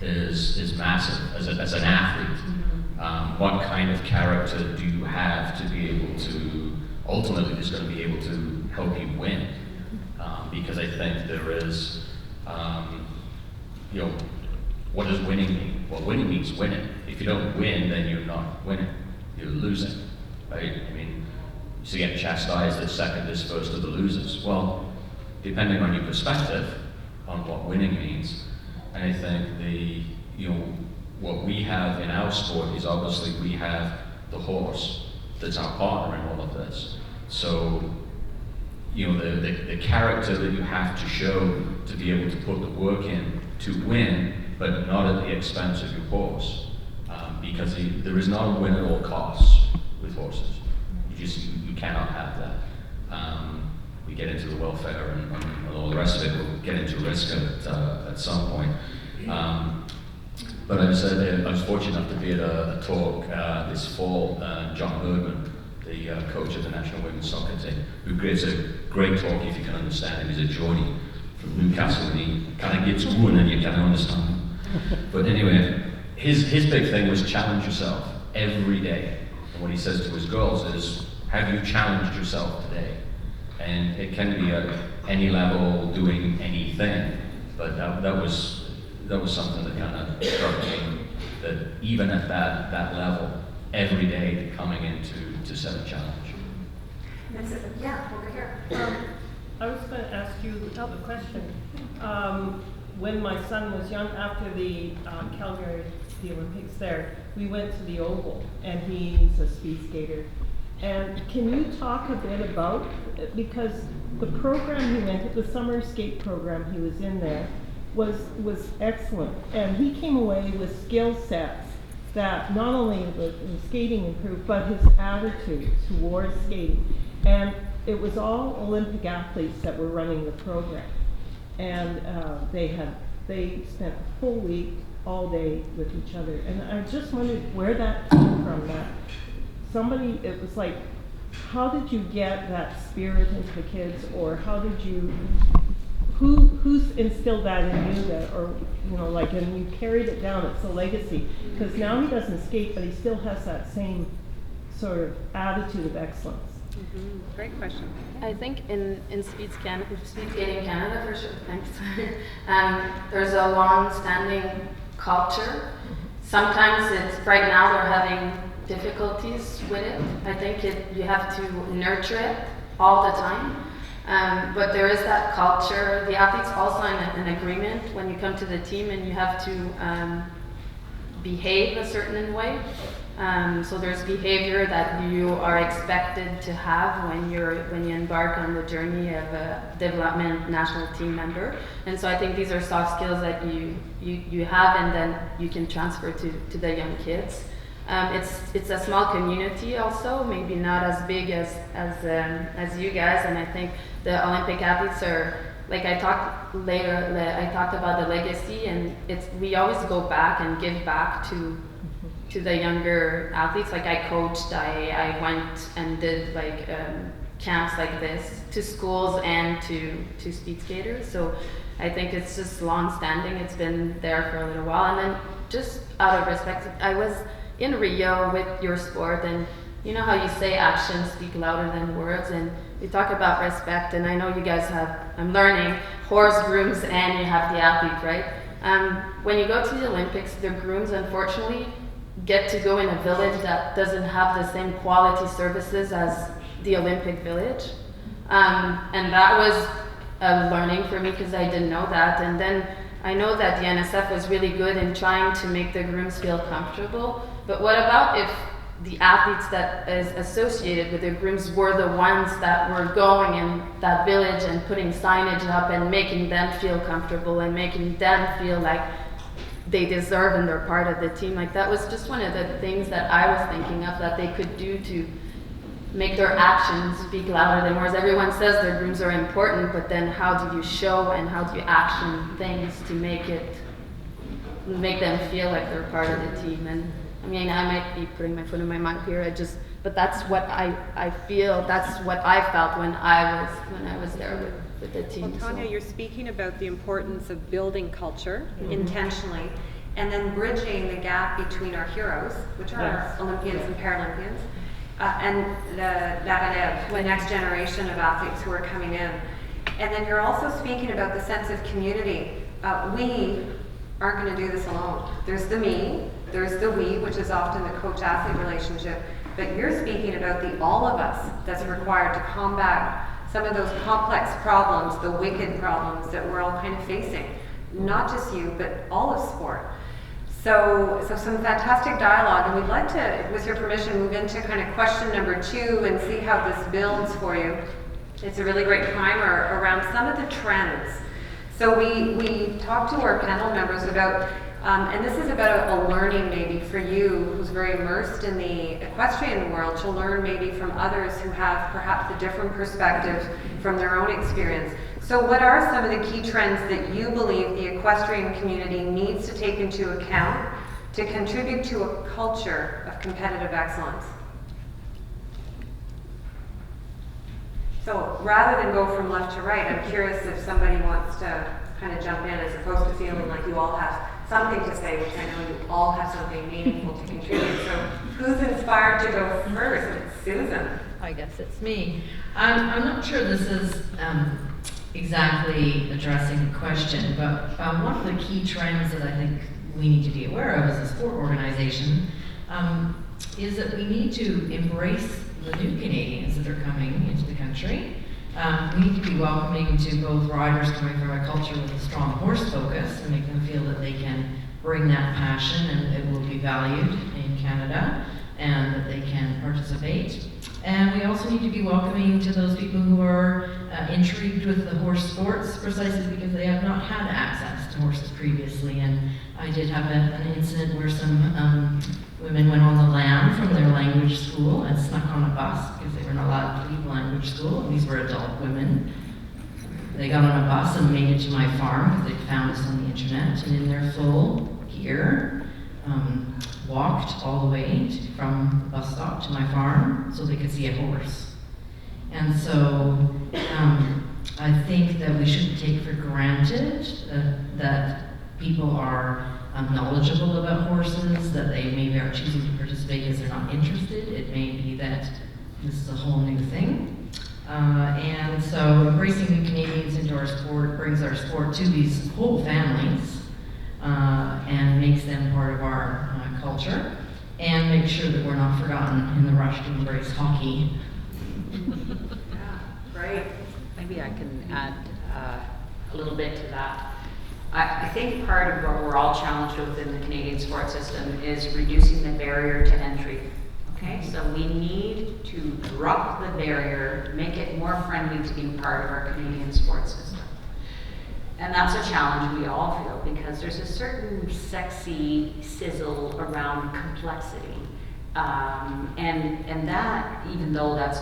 is massive as an athlete. What kind of character do you have to be able to, ultimately is going to be able to help you win? Because I think there is, what does winning mean? Well, winning means winning. If you don't win, then you're not winning. You're losing, right? I mean, so you get chastised that second is first of the losers. Well, depending on your perspective on what winning means, and I think what we have in our sport is obviously we have the horse that's our partner in all of this. So, the character that you have to show to be able to put the work in to win, but not at the expense of your horse. Because there is not a win at all costs with horses. You cannot have that. We get into the welfare and all the rest of it. We'll get into risk at some point. But I was fortunate enough to be at a talk this fall. John Herdman, the coach of the National Women's Soccer Team, who gives a great talk, if you can understand him. He's a Geordie from Newcastle, and he kind of gets going and you can understand him. But anyway, his big thing was challenge yourself every day. And what he says to his girls is, have you challenged yourself today? And it can be at any level, doing anything. But that was something that kind of struck me, that even at that level, every day coming in to set a challenge. That's it. Yeah, over here. I was going to ask you a question. When my son was young, after the Calgary, the Olympics there, we went to the Oval, and he's a speed skater. And can you talk a bit about, because the program he went to, the summer skate program he was in there, was excellent. And he came away with skill sets that not only the skating improved, but his attitude towards skating. And it was all Olympic athletes that were running the program. And they spent a full week, all day with each other. And I just wondered where that came from, that somebody, it was like, how did you get that spirit into the kids, or how did you, who's instilled that in you, that, or, and you carried it down, it's a legacy, because now he doesn't skate, but he still has that same sort of attitude of excellence. Mm-hmm. Great question. I think in speed skating Canada, for sure, thanks. There's a long-standing culture. Sometimes right now they're having difficulties with it. I think you have to nurture it all the time. But there is that culture. The athletes also in an agreement when you come to the team, and you have to behave a certain way. So there's behavior that you are expected to have when you embark on the journey of a development national team member. And so I think these are soft skills that you have, and then you can transfer to the young kids. It's a small community also, maybe not as big as you guys, and I think the Olympic athletes are, like I talked about the legacy, and we always go back and give back to the younger athletes. Like I coached, I went and did camps like this to schools and to speed skaters. So I think it's just long-standing. It's been there for a little while, and then just out of respect, I was in Rio with your sport, and you know how you say actions speak louder than words, and we talk about respect, and I know you guys I'm learning, horse grooms, and you have the athlete, right? When you go to the Olympics, the grooms unfortunately get to go in a village that doesn't have the same quality services as the Olympic village. And that was a learning for me because I didn't know that. And then I know that the NSF was really good in trying to make the grooms feel comfortable. But what about if the athletes that is associated with the grooms were the ones that were going in that village and putting signage up and making them feel comfortable and making them feel like they deserve and they're part of the team? Like, that was just one of the things that I was thinking of that they could do to make their actions speak louder than words. Everyone says their grooms are important, but then how do you show and how do you action things to make them feel like they're part of the team? And I mean, I might be putting my foot in my mouth here. But that's what I feel. That's what I felt when I was there with the team. Well, Tanya, you're speaking about the importance of building culture intentionally, and then bridging the gap between our heroes, which are Yes. our Olympians and Paralympians, and the next generation of athletes who are coming in. And then you're also speaking about the sense of community. We aren't going to do this alone. There's the me, there's the we, which is often the coach-athlete relationship, but you're speaking about the all of us that's required to combat some of those complex problems, the wicked problems that we're all kind of facing. Not just you, but all of sport. So some fantastic dialogue, and we'd like to, with your permission, move into kind of question number 2 and see how this builds for you. It's a really great primer around some of the trends. So we talked to our panel members about, and this is about a learning maybe for you who's very immersed in the equestrian world, to learn maybe from others who have perhaps a different perspective from their own experience. So what are some of the key trends that you believe the equestrian community needs to take into account to contribute to a culture of competitive excellence? So rather than go from left to right, I'm curious if somebody wants to kind of jump in as opposed to feeling like you all have something to say, which I know you all have something meaningful to contribute. So who's inspired to go first? It's Susan. I guess it's me. I'm not sure this is exactly addressing the question, but one of the key trends that I think we need to be aware of as a sport organization is that we need to embrace the new Canadians that are coming into the country. We need to be welcoming to both riders coming from a culture with a strong horse focus and make them feel that they can bring that passion and it will be valued in Canada and that they can participate. And we also need to be welcoming to those people who are intrigued with the horse sports precisely because they have not had access to horses previously. And I did have an incident where some women went on the lam from their language school and snuck on a bus because they were not allowed to leave language school. And these were adult women. They got on a bus and made it to my farm because they found us on the internet, and in their full gear, walked all the way from the bus stop to my farm so they could see a horse. And so I think that we shouldn't take for granted that people are knowledgeable about horses, that they maybe are choosing to participate because they're not interested. It may be that this is a whole new thing. And so embracing the Canadians into our sport brings our sport to these whole families and makes them part of our culture, and make sure that we're not forgotten in the rush to embrace hockey. Yeah, great. Maybe I can add a little bit to that. I think part of what we're all challenged with in the Canadian sports system is reducing the barrier to entry. Okay, so we need to drop the barrier, make it more friendly to being part of our Canadian sports system. And that's a challenge we all feel because there's a certain sexy sizzle around complexity. And that, even though that's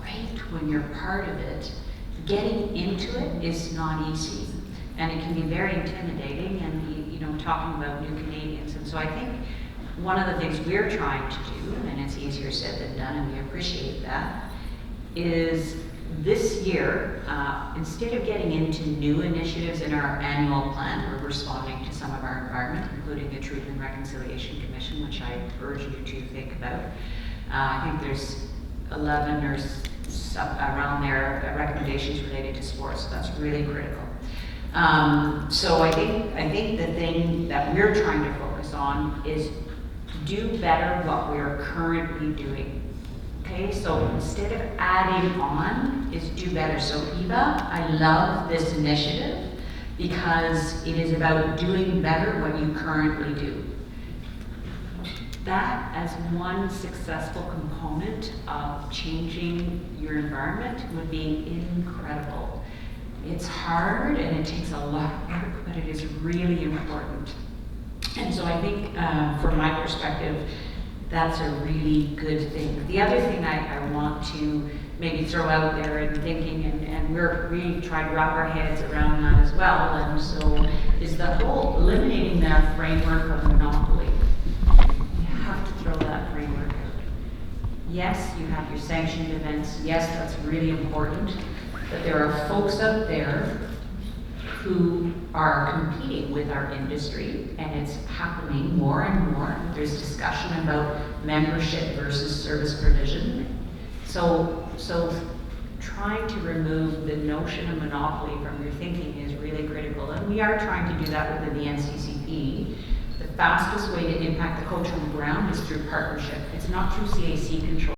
great when you're part of it, getting into it is not easy. And it can be very intimidating and, you know, talking about new Canadians. And so I think one of the things we're trying to do, and it's easier said than done, and we appreciate that, is this year, instead of getting into new initiatives in our annual plan, we're responding to some of our environment, including the Truth and Reconciliation Commission, which I urge you to think about. I think there's 11 or around there recommendations related to sports, so that's really critical. So I think the thing that we're trying to focus on is do better what we're currently doing. Okay, so instead of adding on, is do better. So Eva, I love this initiative because it is about doing better what you currently do. That as one successful component of changing your environment would be incredible. It's hard and it takes a lot of work, but it is really important. And so I think from my perspective, that's a really good thing. The other thing I want to maybe throw out there in thinking, and we're really trying to wrap our heads around that as well, and so is the whole eliminating that framework of monopoly. You have to throw that framework out. Yes, you have your sanctioned events. Yes, that's really important. But there are folks out there who are competing with our industry, and it's happening more and more. There's discussion about membership versus service provision. So trying to remove the notion of monopoly from your thinking is really critical, and we are trying to do that within the NCCP. The fastest way to impact the culture on the ground is through partnership. It's not through CAC control.